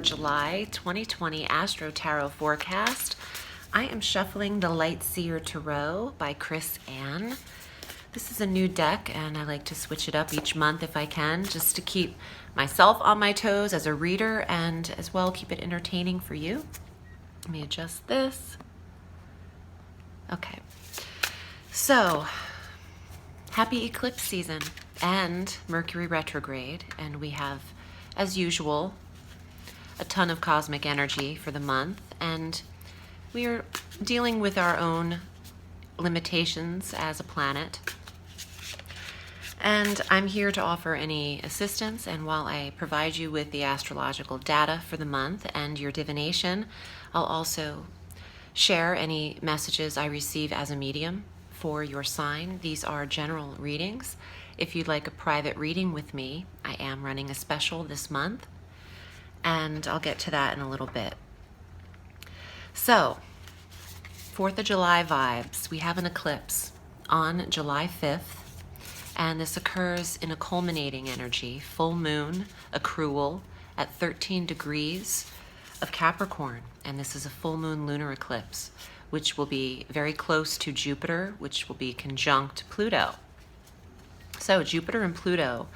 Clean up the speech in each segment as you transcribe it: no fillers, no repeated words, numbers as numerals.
July 2020 Astro Tarot Forecast. I am shuffling the Light Seer Tarot by Chris Ann. This is a new deck, and I like to switch it up each month if I can, just to keep myself on my toes as a reader and as well keep it entertaining for you. Let me adjust this. Okay. So, happy eclipse season and Mercury retrograde, and we have, as usual, a ton of cosmic energy for the month, and we are dealing with our own limitations as a planet. And I'm here to offer any assistance, and while I provide you with the astrological data for the month and your divination, I'll also share any messages I receive as a medium for your sign. These are general readings. If you'd like a private reading with me, I am running a special this month, and I'll get to that in a little bit. So, 4th of July vibes. We have an eclipse on July 5th, and this occurs in a culminating energy, full moon accrual at 13 degrees of Capricorn, and this is a full moon lunar eclipse, which will be very close to Jupiter, which will be conjunct Pluto. So Jupiter and Pluto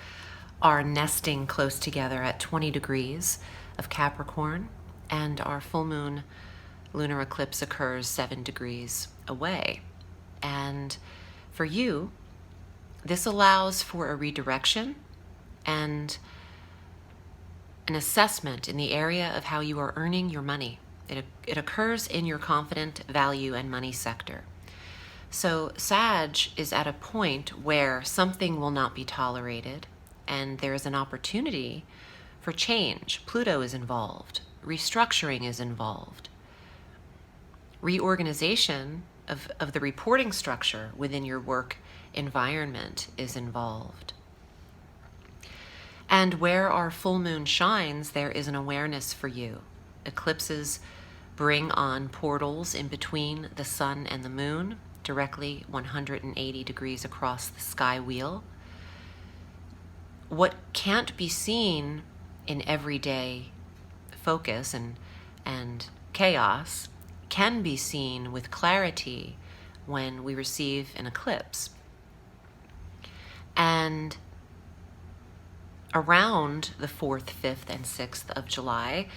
are nesting close together at 20 degrees of Capricorn, and our full moon lunar eclipse occurs 7 degrees away. And for you, this allows for a redirection and an assessment in the area of how you are earning your money. It occurs in your confident, value, and money sector. So Sag is at a point where something will not be tolerated, and there is an opportunity for change. Pluto is involved. Restructuring is involved. Reorganization of the reporting structure within your work environment is involved. And where our full moon shines, there is an awareness for you. Eclipses bring on portals in between the sun and the moon, directly 180 degrees across the sky wheel. What can't be seen in everyday focus and chaos can be seen with clarity when we receive an eclipse. And around the 4th, 5th, and 6th of July,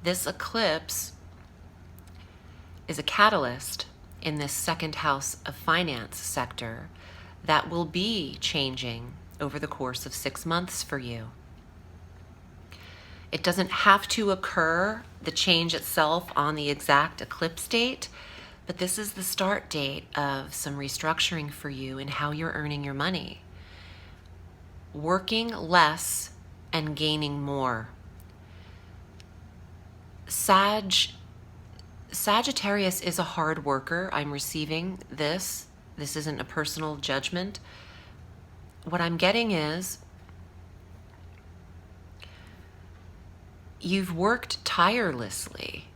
this eclipse is a catalyst in this second house of finance sector that will be changing over the course of 6 months for you. It doesn't have to occur, the change itself, on the exact eclipse date, but this is the start date of some restructuring for you in how you're earning your money. Working less and gaining more. Sagittarius is a hard worker. I'm receiving this. This isn't a personal judgment. What I'm getting is you've worked tirelessly.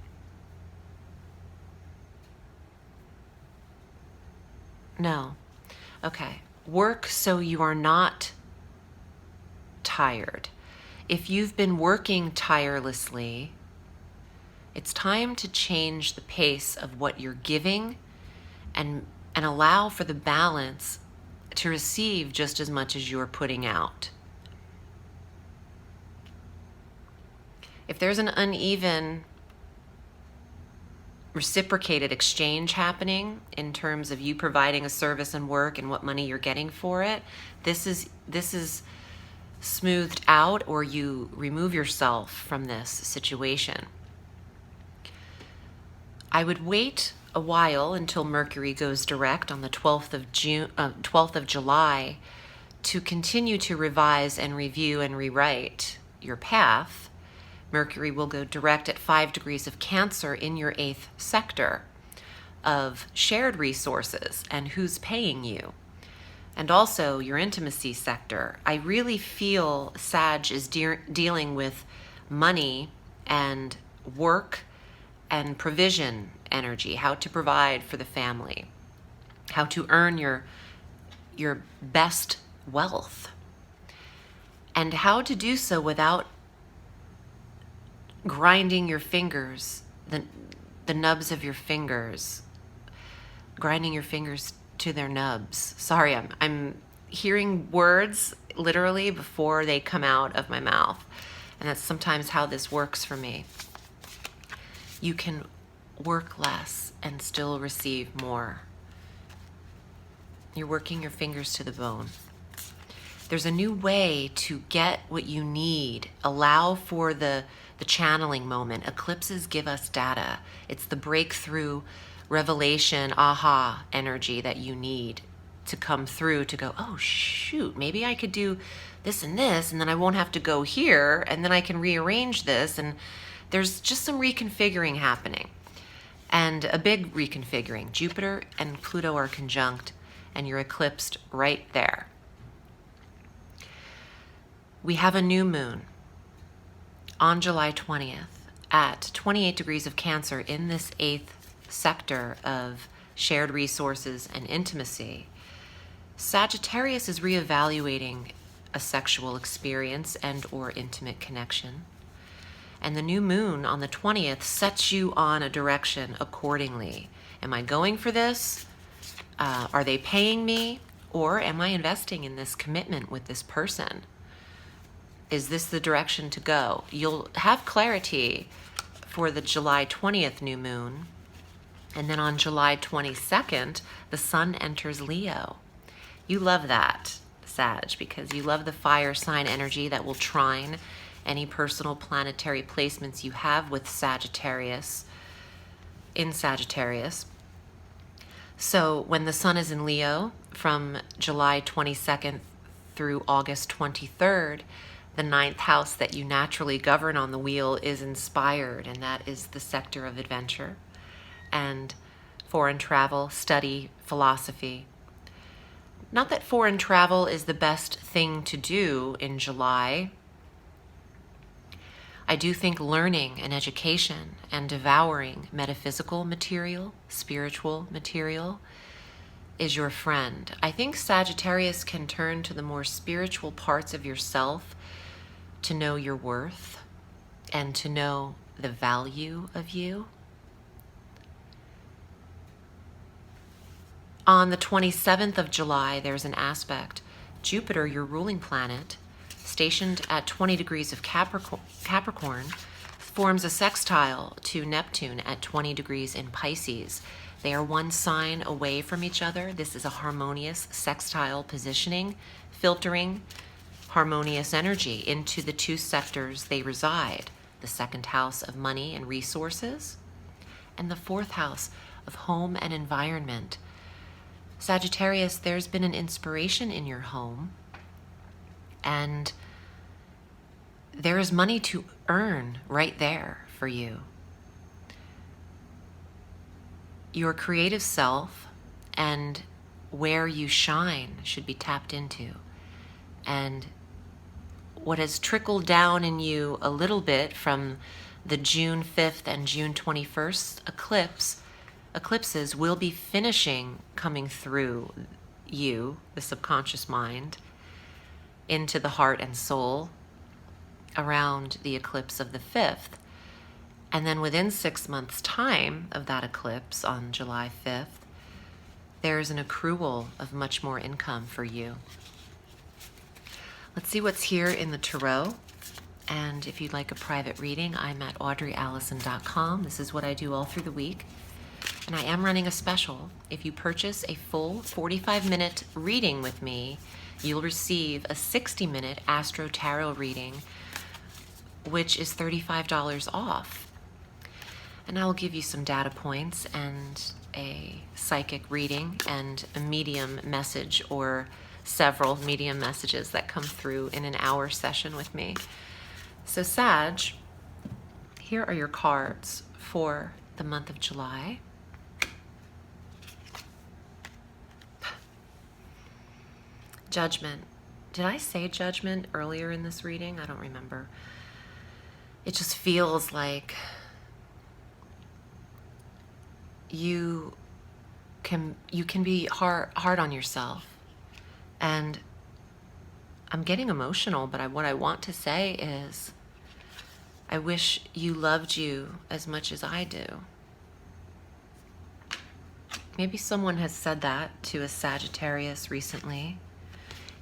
No. Okay. Work so you are not tired. If you've been working tirelessly, it's time to change the pace of what you're giving and allow for the balance to receive just as much as you're putting out. If there's an uneven reciprocated exchange happening in terms of you providing a service and work and what money you're getting for it, this is smoothed out, or you remove yourself from this situation. I would wait a while until Mercury goes direct on the 12th of July to continue to revise and review and rewrite your path. Mercury will go direct at 5 degrees of Cancer in your 8th sector of shared resources and who's paying you, and also your intimacy sector. I really feel Sag is dealing with money and work and provision energy, how to provide for the family, how to earn your best wealth, and how to do so without grinding your fingers, the nubs of your fingers, grinding your fingers to their nubs. Sorry, I'm hearing words literally before they come out of my mouth. And that's sometimes how this works for me. You can work less and still receive more. You're working your fingers to the bone. There's a new way to get what you need. Allow for the channeling moment. Eclipses give us data. It's the breakthrough, revelation, aha energy that you need to come through to go, oh shoot, maybe I could do this, and then I won't have to go here, and then I can rearrange this, and there's just some reconfiguring happening. And a big reconfiguring. Jupiter and Pluto are conjunct, and you're eclipsed right there. We have a new moon on July 20th at 28 degrees of Cancer in this 8th sector of shared resources and intimacy. Sagittarius is reevaluating a sexual experience and or intimate connection. And the new moon on the 20th sets you on a direction accordingly. Am I going for this? Are they paying me? Or am I investing in this commitment with this person? Is this the direction to go? You'll have clarity for the July 20th new moon. And then on July 22nd, the sun enters Leo. You love that, Sag, because you love the fire sign energy that will trine any personal planetary placements you have with Sagittarius, in Sagittarius. So when the sun is in Leo from July 22nd through August 23rd, the 9th house that you naturally govern on the wheel is inspired, and that is the sector of adventure and foreign travel, study, philosophy. Not that foreign travel is the best thing to do in July. I do think learning and education and devouring metaphysical material, spiritual material, is your friend. I think Sagittarius can turn to the more spiritual parts of yourself to know your worth and to know the value of you. On the 27th of July, there's an aspect. Jupiter, your ruling planet, stationed at 20 degrees of Capricorn, forms a sextile to Neptune at 20 degrees in Pisces. They are one sign away from each other. This is a harmonious sextile positioning, filtering harmonious energy into the two sectors they reside, the 2nd house of money and resources, and the 4th house of home and environment. Sagittarius, there's been an inspiration in your home, and there is money to earn right there for you. Your creative self and where you shine should be tapped into. And what has trickled down in you a little bit from the June 5th and June 21st eclipses will be finishing coming through you, the subconscious mind, into the heart and soul around the eclipse of the 5th. And then within 6 months' time of that eclipse on July 5th, there's an accrual of much more income for you. Let's see what's here in the tarot. And if you'd like a private reading, I'm at audreyalison.com. This is what I do all through the week. And I am running a special. If you purchase a full 45-minute reading with me, you'll receive a 60-minute Astro Tarot reading, which is $35 off. And I'll give you some data points and a psychic reading and a medium message or several medium messages that come through in an hour session with me. So Sag, here are your cards for the month of July. Judgment. Did I say judgment earlier in this reading? I don't remember. It just feels like you can be hard on yourself. And I'm getting emotional, but what I want to say is I wish you loved you as much as I do. Maybe someone has said that to a Sagittarius recently.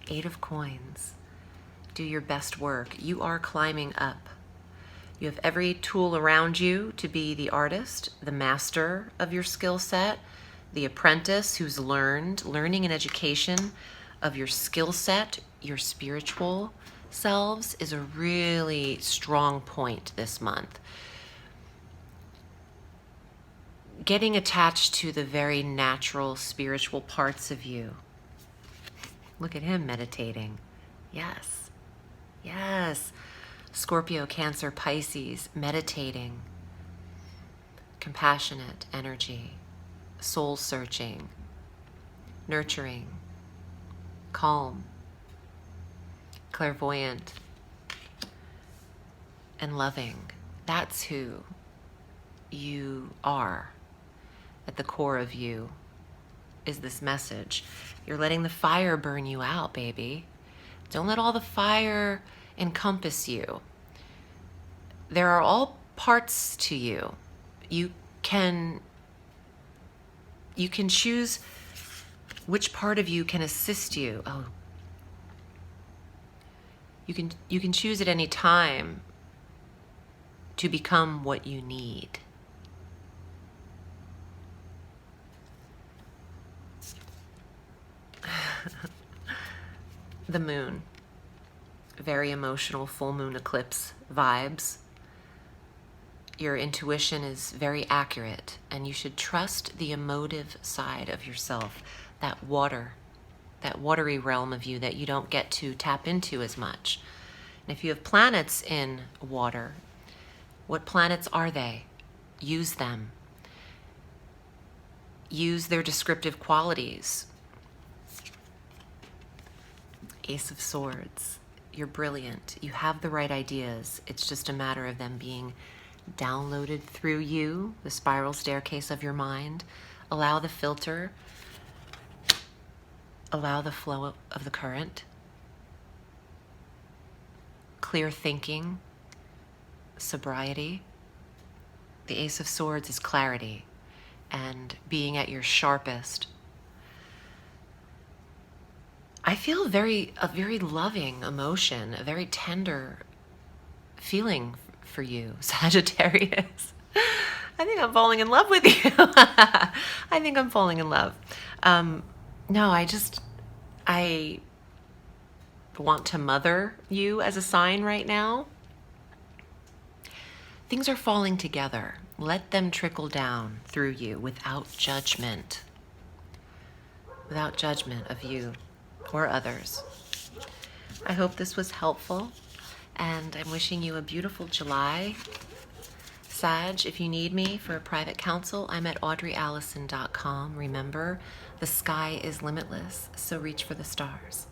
8 of Coins. Do your best work. You are climbing up. You have every tool around you to be the artist, the master of your skill set, the apprentice who's learning and education of your skill set, your spiritual selves is a really strong point this month. Getting attached to the very natural spiritual parts of you. Look at him meditating. Yes. Yes. Scorpio, Cancer, Pisces, meditating. Compassionate energy. Soul searching. Nurturing. Calm. Clairvoyant. And loving. That's who you are. At the core of you is this message. You're letting the fire burn you out, baby. Don't let all the fire encompass you. There are all parts to you. You can choose which part of you can assist you. Oh. You can choose at any time to become what you need. The moon. Very emotional full moon eclipse vibes. Your intuition is very accurate, and you should trust the emotive side of yourself, that watery realm of you that you don't get to tap into as much. And if you have planets in water, what planets are they? Use them. Use their descriptive qualities. Ace of Swords. You're brilliant. You have the right ideas. It's just a matter of them being downloaded through you, the spiral staircase of your mind. Allow the filter. Allow the flow of the current. Clear thinking. Sobriety. The Ace of Swords is clarity and being at your sharpest. I feel a very loving emotion, a very tender feeling for you, Sagittarius. I think I'm falling in love with you. I think I'm falling in love. No, I want to mother you as a sign right now. Things are falling together. Let them trickle down through you without judgment. Without judgment of you or others. I hope this was helpful, and I'm wishing you a beautiful July. Sag, if you need me for a private counsel, I'm at audreyalison.com. Remember, the sky is limitless, so reach for the stars.